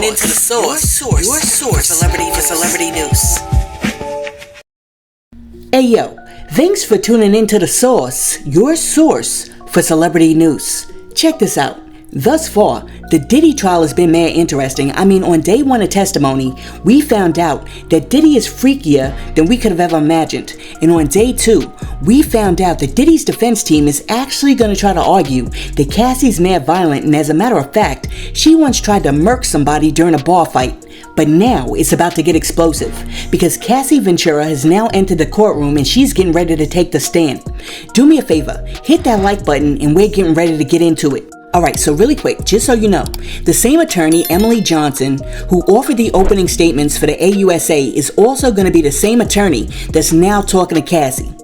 tuning into the source. Your source for celebrity news. Hey yo, thanks for tuning into the source. Your source for celebrity news. Check this out. Thus far, the Diddy trial has been mad interesting. I mean, on day one of testimony, we found out that Diddy is freakier than we could have ever imagined. And on day two, we found out that Diddy's defense team is actually going to try to argue that Cassie's mad violent, and as a matter of fact, she once tried to murk somebody during a bar fight. But now it's about to get explosive because Cassie Ventura has now entered the courtroom and she's getting ready to take the stand. Do me a favor, hit that like button and we're getting ready to get into it. Alright, so really quick, just so you know, the same attorney, Emily Johnson, who offered the opening statements for the AUSA is also going to be the same attorney that's now talking to Cassie.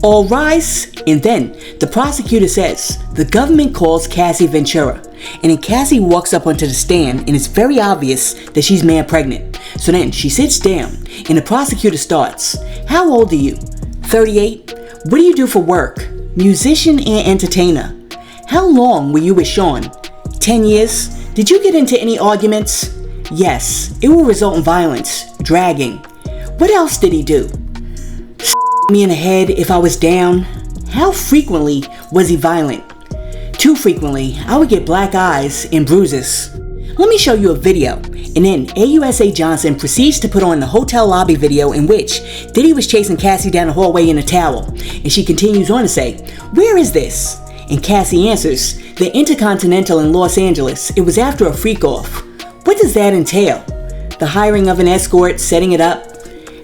All rise, and then the prosecutor says, the government calls Cassie Ventura, and then Cassie walks up onto the stand and it's very obvious that she's mad pregnant. So then she sits down and the prosecutor starts, how old are you? 38? What do you do for work? Musician and entertainer. How long were you with Sean? 10 years? Did you get into any arguments? Yes, it will result in violence, dragging. What else did he do? Me in the head if I was down. How frequently was he violent? Too frequently. I would get black eyes and bruises. Let me show you a video. And then AUSA Johnson proceeds to put on the hotel lobby video in which Diddy was chasing Cassie down the hallway in a towel. And she continues on to say, where is this? And Cassie answers, the Intercontinental in Los Angeles. It was after a freak-off. What does that entail? The hiring of an escort, setting it up?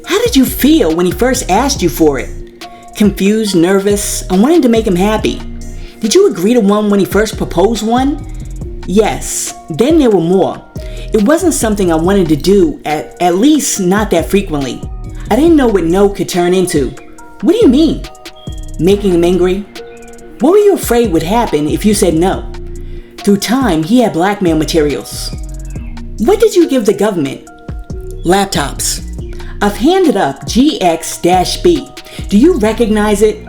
How did you feel when he first asked you for it? Confused, nervous? I wanted to make him happy. Did you agree to one when he first proposed one? Yes. Then there were more. It wasn't something I wanted to do, at least not that frequently. I didn't know what no could turn into. What do you mean? Making him angry? What were you afraid would happen if you said no? Through time, he had blackmail materials. What did you give the government? Laptops. I've handed up GX-B. Do you recognize it?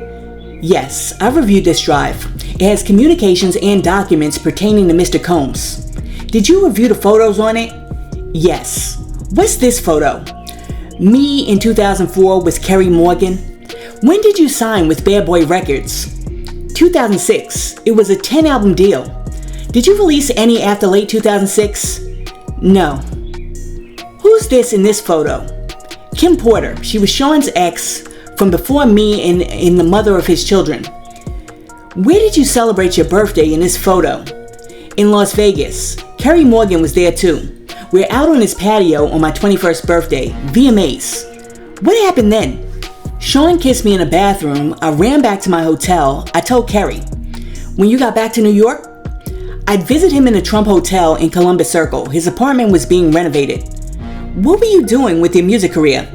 Yes, I've reviewed this drive. It has communications and documents pertaining to Mr. Combs. Did you review the photos on it? Yes. What's this photo? Me in 2004 with Kerry Morgan. When did you sign with Bad Boy Records? 2006. It was a 10-album deal. Did you release any after late 2006? No. Who's this in this photo? Kim Porter. She was Sean's ex from before me and the mother of his children. Where did you celebrate your birthday in this photo? In Las Vegas. Kerry Morgan was there too. We're out on his patio on my 21st birthday, VMAs. What happened then? Sean kissed me in a bathroom. I ran back to my hotel. I told Kerry. When you got back to New York? I'd visit him in the Trump Hotel in Columbus Circle. His apartment was being renovated. What were you doing with your music career?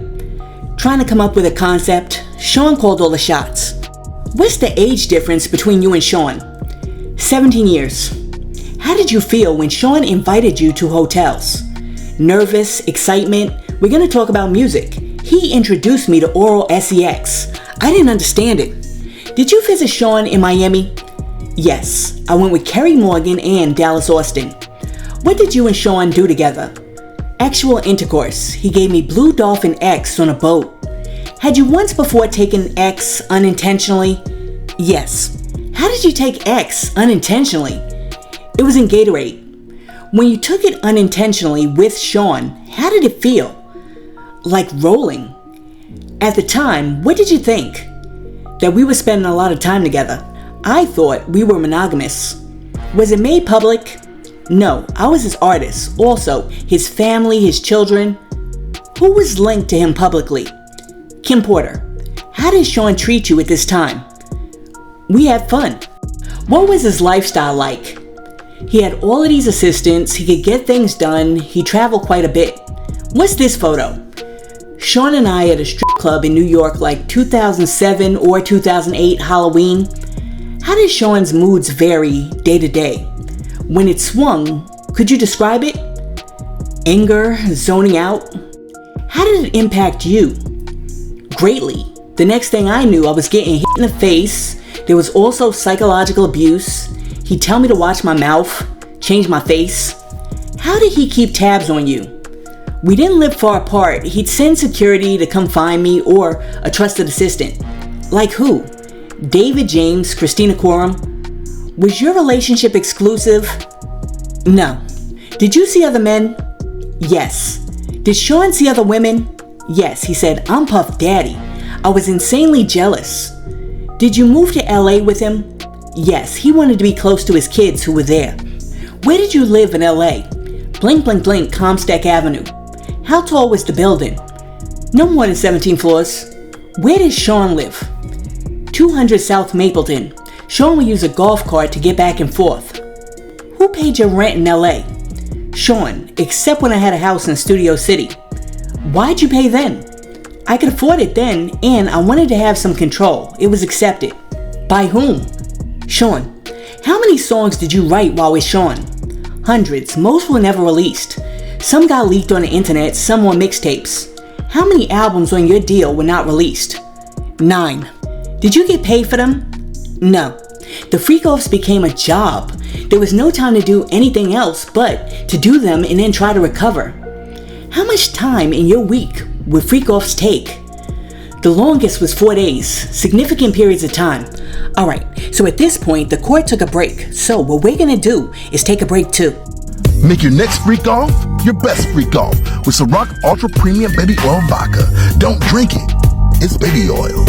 Trying to come up with a concept. Sean called all the shots. What's the age difference between you and Sean? 17 years. How did you feel when Sean invited you to hotels? Nervous, excitement? We're going to talk about music. He introduced me to oral sex. I didn't understand it. Did you visit Sean in Miami? Yes, I went with Kerry Morgan and Dallas Austin. What did you and Sean do together? Actual intercourse. He gave me Blue Dolphin X on a boat. Had you once before taken X unintentionally? Yes. How did you take X unintentionally? It was in Gatorade. When you took it unintentionally with Sean, how did it feel? Like rolling. At the time, what did you think? That we were spending a lot of time together. I thought we were monogamous. Was it made public? No, I was his artist. Also, his family, his children. Who was linked to him publicly? Kim Porter. How did Sean treat you at this time? We had fun. What was his lifestyle like? He had all of these assistants. He could get things done. He traveled quite a bit. What's this photo? Sean and I at a strip club in New York like 2007 or 2008 Halloween. How did Sean's moods vary day to day? When it swung, could you describe it? Anger, zoning out? How did it impact you? Greatly. The next thing I knew, I was getting hit in the face. There was also psychological abuse. He'd tell me to watch my mouth, change my face. How did he keep tabs on you? We didn't live far apart. He'd send security to come find me or a trusted assistant. Like who? David James, Christina Quorum? Was your relationship exclusive? No. Did you see other men? Yes. Did Sean see other women? Yes. He said, I'm Puff Daddy. I was insanely jealous. Did you move to LA with him? Yes. He wanted to be close to his kids who were there. Where did you live in LA? Blink, blink, blink, Comstock Avenue. How tall was the building? No more than 17 floors. Where did Sean live? 200 South Mapleton. Sean would use a golf cart to get back and forth. Who paid your rent in LA? Sean, except when I had a house in Studio City. Why'd you pay then? I could afford it then, and I wanted to have some control. It was accepted. By whom? Sean. How many songs did you write while with Sean? Hundreds. Most were never released. Some got leaked on the internet, some on mixtapes. How many albums on your deal were not released? 9. Did you get paid for them? No. The freakoffs became a job. There was no time to do anything else but to do them and then try to recover. How much time in your week would freakoffs take? The longest was 4 days, significant periods of time. Alright, so at this point, the court took a break. So what we're gonna do is take a break too. Make your next freak off your best freak off with Ciroc Ultra Premium Baby Oil Vodka. Don't drink it. It's baby oil.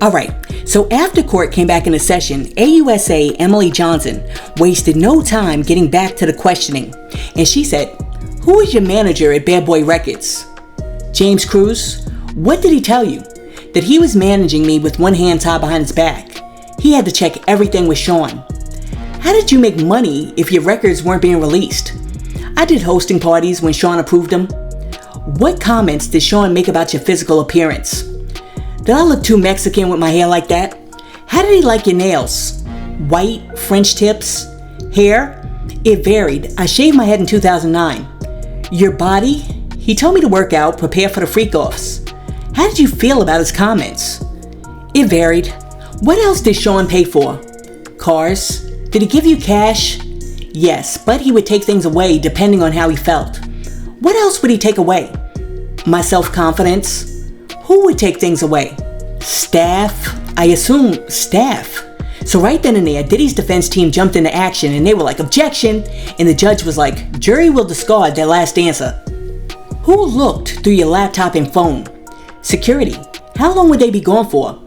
Alright, so after court came back into session, AUSA Emily Johnson wasted no time getting back to the questioning. And she said, who is your manager at Bad Boy Records? James Cruz. What did he tell you? That he was managing me with one hand tied behind his back. He had to check everything with Sean. How did you make money if your records weren't being released? I did hosting parties when Sean approved them. What comments did Sean make about your physical appearance? Did I look too Mexican with my hair like that? How did he like your nails? White, French tips, hair? It varied. I shaved my head in 2009. Your body? He told me to work out, prepare for the freak-offs. How did you feel about his comments? It varied. What else did Sean pay for? Cars? Did he give you cash? Yes, but he would take things away depending on how he felt. What else would he take away? My self-confidence? Who would take things away? Staff? I assume staff. So right then and there, Diddy's defense team jumped into action and they were like, objection! And the judge was like, jury will discard their last answer. Who looked through your laptop and phone? Security. How long would they be gone for?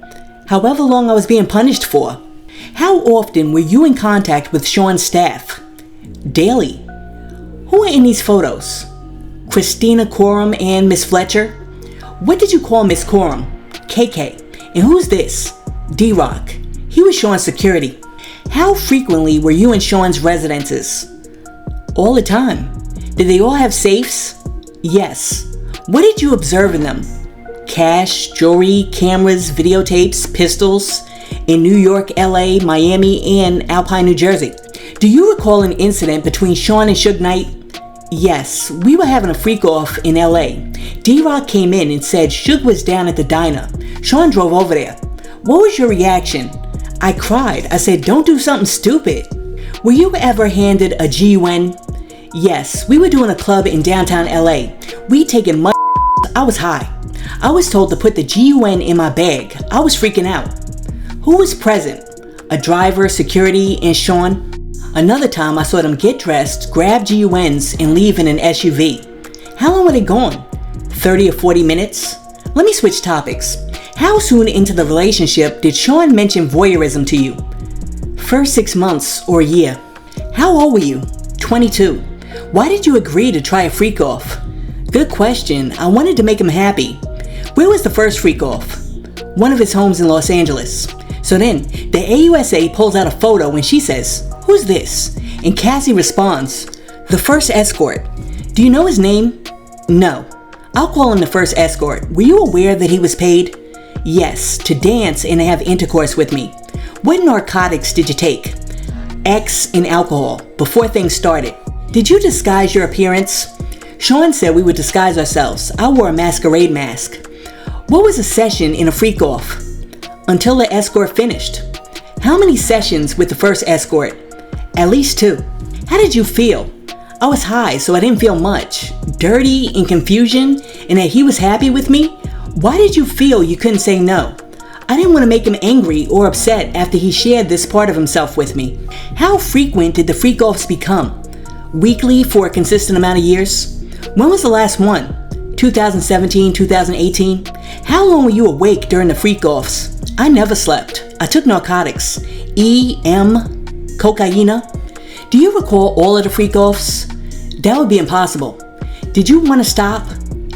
However long I was being punished for. How often were you in contact with Sean's staff? Daily. Who are in these photos? Christina Quorum and Miss Fletcher? What did you call Miss Quorum? KK. And who's this? D-Rock. He was Sean's security. How frequently were you in Sean's residences? All the time. Did they all have safes? Yes. What did you observe in them? Cash, jewelry, cameras, videotapes, pistols, in New York, LA, Miami, and Alpine, New Jersey. Do you recall an incident between Sean and Suge Knight? Yes, we were having a freak-off in LA. D-Rock came in and said Suge was down at the diner. Sean drove over there. What was your reaction? I cried. I said, don't do something stupid. Were you ever handed a GUN? Yes, we were doing a club in downtown LA. We taking money. I was high. I was told to put the GUN in my bag. I was freaking out. Who was present? A driver, security, and Sean? Another time I saw them get dressed, grab GUNs, and leave in an SUV. How long were they gone? 30 or 40 minutes? Let me switch topics. How soon into the relationship did Sean mention voyeurism to you? First 6 months or a year. How old were you? 22. Why did you agree to try a freak-off? Good question. I wanted to make him happy. Where was the first freak-off? One of his homes in Los Angeles. So then, the AUSA pulls out a photo and she says, who's this? And Cassie responds, the first escort. Do you know his name? No. I'll call him the first escort. Were you aware that he was paid? Yes, to dance and have intercourse with me. What narcotics did you take? X and alcohol, before things started. Did you disguise your appearance? Sean said we would disguise ourselves. I wore a masquerade mask. What was a session in a freak-off? Until the escort finished. How many sessions with the first escort? At least 2. How did you feel? I was high, so I didn't feel much. Dirty and confusion, and that he was happy with me? Why did you feel you couldn't say no? I didn't want to make him angry or upset after he shared this part of himself with me. How frequent did the freak-offs become? Weekly for a consistent amount of years? When was the last one? 2017, 2018? How long were you awake during the freak-offs? I never slept. I took narcotics. cocaine. Do you recall all of the freak-offs? That would be impossible. Did you want to stop?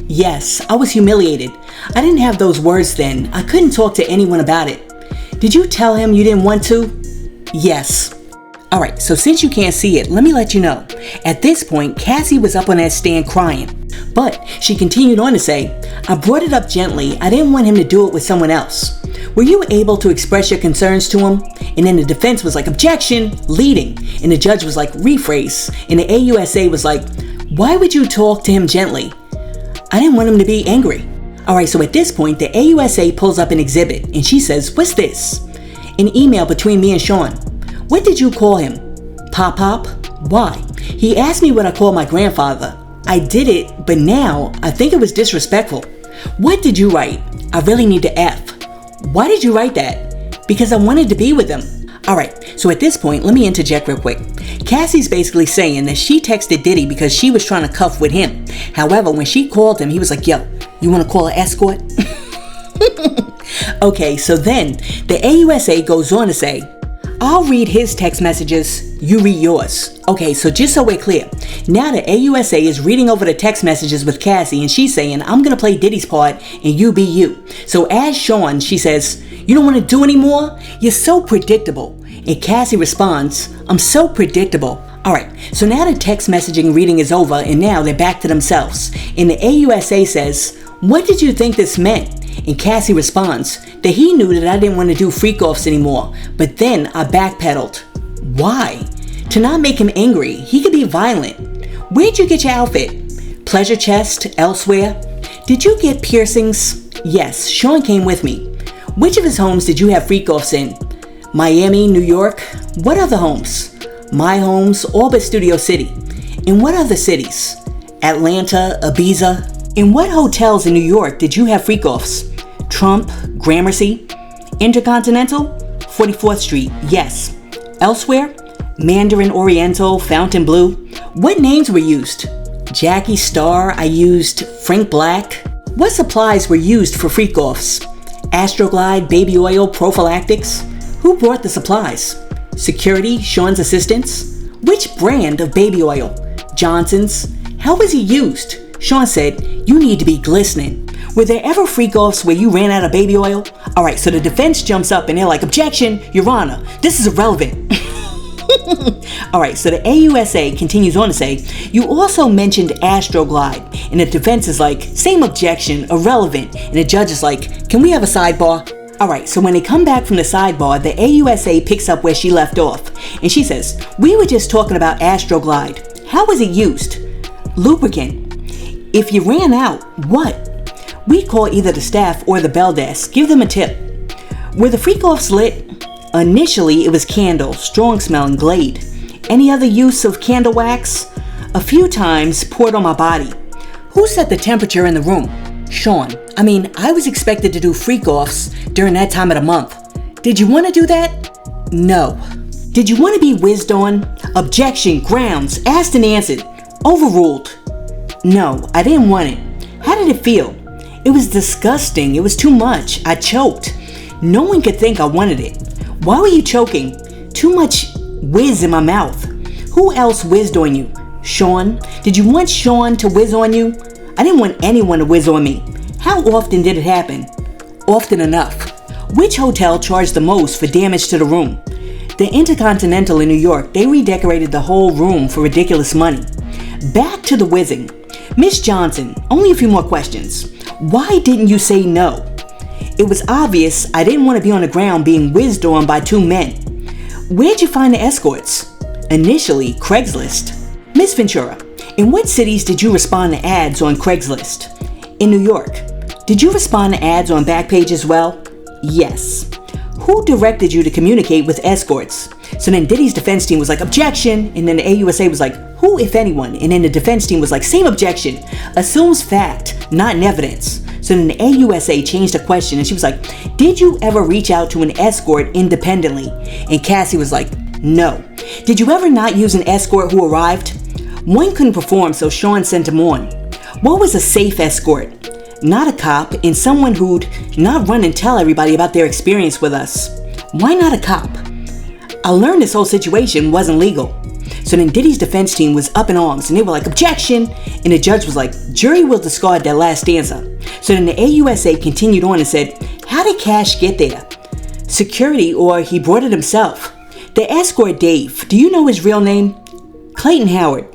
Yes, I was humiliated. I didn't have those words then. I couldn't talk to anyone about it. Did you tell him you didn't want to? Yes. Alright, so since you can't see it, let me let you know. At this point, Cassie was up on that stand crying. But she continued on to say, I brought it up gently. I didn't want him to do it with someone else. Were you able to express your concerns to him? And then the defense was like, objection, leading. And the judge was like, rephrase. And the AUSA was like, why would you talk to him gently? I didn't want him to be angry. Alright, so at this point, the AUSA pulls up an exhibit and she says, what's this? An email between me and Sean. What did you call him? Pop? Why? He asked me what I called my grandfather. I did it, but now I think it was disrespectful. What did you write? I really need to F. Why did you write that? Because I wanted to be with him. Alright, so at this point, let me interject real quick. Cassie's basically saying that she texted Diddy because she was trying to cuff with him. However, when she called him, he was like, yo, you want to call an escort? Okay, so then the AUSA goes on to say, I'll read his text messages, you read yours. Okay, so just so we're clear, now the AUSA is reading over the text messages with Cassie and she's saying, I'm gonna play Diddy's part and you be you. So as Sean, she says, you don't want to do anymore? You're so predictable. And Cassie responds, I'm so predictable. Alright, so now the text messaging reading is over and now they're back to themselves. And the AUSA says, what did you think this meant? And Cassie responds that he knew that I didn't want to do freak-offs anymore, but then I backpedaled. Why? To not make him angry. He could be violent. Where'd you get your outfit? Pleasure Chest, elsewhere? Did you get piercings? Yes, Sean came with me. Which of his homes did you have freak-offs in? Miami, New York? What other homes? My homes, all but Studio City. In what other cities? Atlanta, Ibiza? In what hotels in New York did you have freak-offs? Trump, Gramercy? Intercontinental? 44th Street, yes. Elsewhere? Mandarin Oriental, Fontainebleau? What names were used? Jackie Star, I used Frank Black. What supplies were used for freak-offs? Astroglide, baby oil, prophylactics? Who brought the supplies? Security, Sean's assistants? Which brand of baby oil? Johnson's? How was he used? Sean said, you need to be glistening. Were there ever freak-offs where you ran out of baby oil? Alright, so the defense jumps up and they're like, objection, Your Honor, this is irrelevant. Alright, so the AUSA continues on to say, you also mentioned Astroglide. And the defense is like, same objection, irrelevant. And the judge is like, can we have a sidebar? Alright, so when they come back from the sidebar, the AUSA picks up where she left off. And she says, we were just talking about Astroglide. How was it used? Lubricant. If you ran out, what? We call either the staff or the bell desk. Give them a tip. Were the freak-offs lit? Initially, it was candle, strong smelling Glade. Any other use of candle wax? A few times poured on my body. Who set the temperature in the room? Sean. I was expected to do freak-offs during that time of the month. Did you want to do that? No. Did you want to be whizzed on? Objection, grounds, asked and answered. Overruled. No, I didn't want it. How did it feel? It was disgusting. It was too much. I choked. No one could think I wanted it. Why were you choking? Too much whiz in my mouth. Who else whizzed on you? Sean? Did you want Sean to whiz on you? I didn't want anyone to whiz on me. How often did it happen? Often enough. Which hotel charged the most for damage to the room? The Intercontinental in New York. They redecorated the whole room for ridiculous money. Back to the whizzing. Miss Johnson, only a few more questions. Why didn't you say no? It was obvious I didn't want to be on the ground being whizzed on by two men. Where'd you find the escorts? Initially, Craigslist. Miss Ventura, in what cities did you respond to ads on Craigslist? In New York. Did you respond to ads on Backpage as well? Yes. who directed you to communicate with escorts? So then Diddy's defense team was like, objection. And then the AUSA was like, who, if anyone? And then the defense team was like, same objection. Assumes fact, not in evidence. So then the AUSA changed the question and she was like, did you ever reach out to an escort independently? And Cassie was like, no. Did you ever not use an escort who arrived? One couldn't perform, so Sean sent him on. What was a safe escort? Not a cop, and someone who'd not run and tell everybody about their experience with us. Why not a cop? I learned this whole situation wasn't legal. So then Diddy's defense team was up in arms and they were like, objection! And the judge was like, jury will discard that last answer. So then the AUSA continued on and said, how did Cash get there? Security, or he brought it himself. The escort Dave, do you know his real name? Clayton Howard.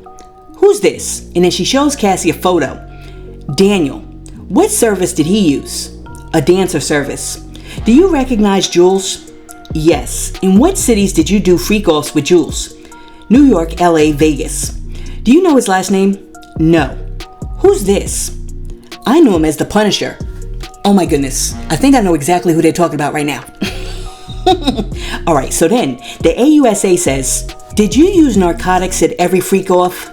Who's this? And then she shows Cassie a photo. Daniel. What service did he use? A dancer service. Do you recognize Jules? Yes. In what cities did you do freak-offs with Jules? New York, LA, Vegas. Do you know his last name? No. Who's this? I knew him as the Punisher. Oh my goodness. I think I know exactly who they're talking about right now. Alright, so then the AUSA says, did you use narcotics at every freak-off?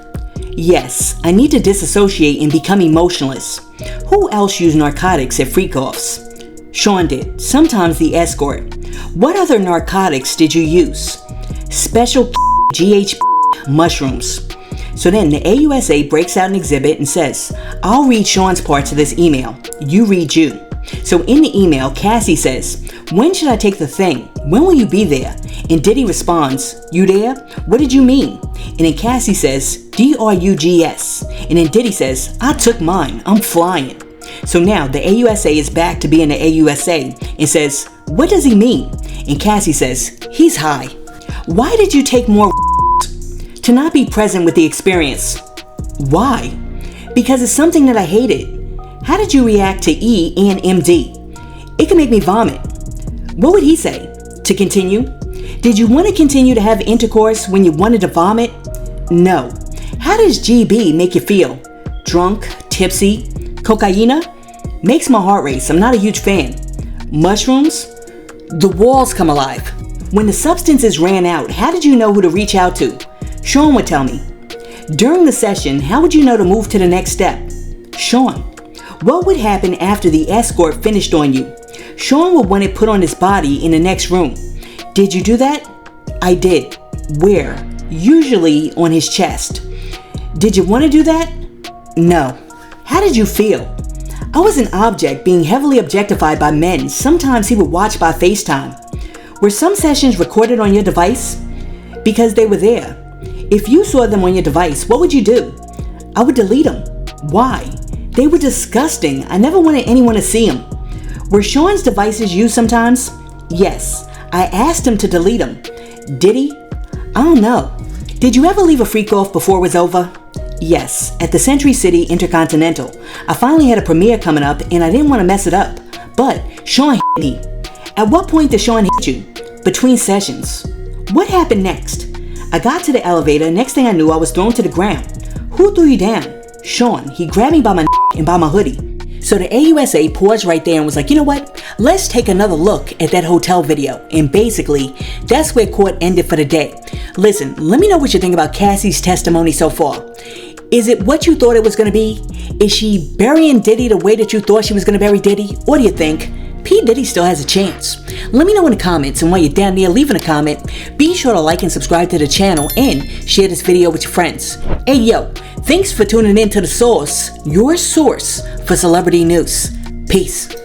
Yes. I need to disassociate and become emotionless. Who else used narcotics at freak-offs? Sean did. Sometimes the escort. What other narcotics did you use? Special GH mushrooms. So then the AUSA breaks out an exhibit and says, I'll read Sean's parts of this email. You read you. So in the email, Cassie says, when should I take the thing? When will you be there? And Diddy responds, you there? What did you mean? And then Cassie says, DRUGS. And then Diddy says, I took mine. I'm flying. So now the AUSA is back to being the AUSA and says, what does he mean? And Cassie says, he's high. Why did you take more? To not be present with the experience. Why? Because it's something that I hated. How did you react to E and MD? It can make me vomit. What would he say? To continue? Did you want to continue to have intercourse when you wanted to vomit? No. How does GB make you feel? Drunk? Tipsy? Cocaina? Makes my heart race. I'm not a huge fan. Mushrooms? The walls come alive. When the substances ran out, how did you know who to reach out to? Sean would tell me. During the session, how would you know to move to the next step? Sean. What would happen after the escort finished on you? Sean would want it put on his body in the next room. Did you do that? I did. Where? Usually on his chest. Did you want to do that? No. How did you feel? I was an object being heavily objectified by men. Sometimes he would watch by FaceTime. Were some sessions recorded on your device? Because they were there. If you saw them on your device, what would you do? I would delete them. Why? They were disgusting. I never wanted anyone to see them. Were Sean's devices used sometimes? Yes. I asked him to delete them. Did he? I don't know. Did you ever leave a freak-off before it was over? Yes, at the Century City Intercontinental. I finally had a premiere coming up and I didn't want to mess it up. But Sean hit me. At what point did Sean hit you? Between sessions. What happened next? I got to the elevator. Next thing I knew, I was thrown to the ground. Who threw you down? Sean. He grabbed me by my and by my hoodie. So the AUSA paused right there and was like, you know what? Let's take another look at that hotel video. And basically, that's where court ended for the day. Listen, let me know what you think about Cassie's testimony so far. Is it what you thought it was going to be? Is she burying Diddy the way that you thought she was going to bury Diddy? Or do you think P. Diddy still has a chance? Let me know in the comments, and while you're down there leaving a comment, be sure to like and subscribe to the channel and share this video with your friends. Hey yo, thanks for tuning in to The Source, your source for celebrity news. Peace.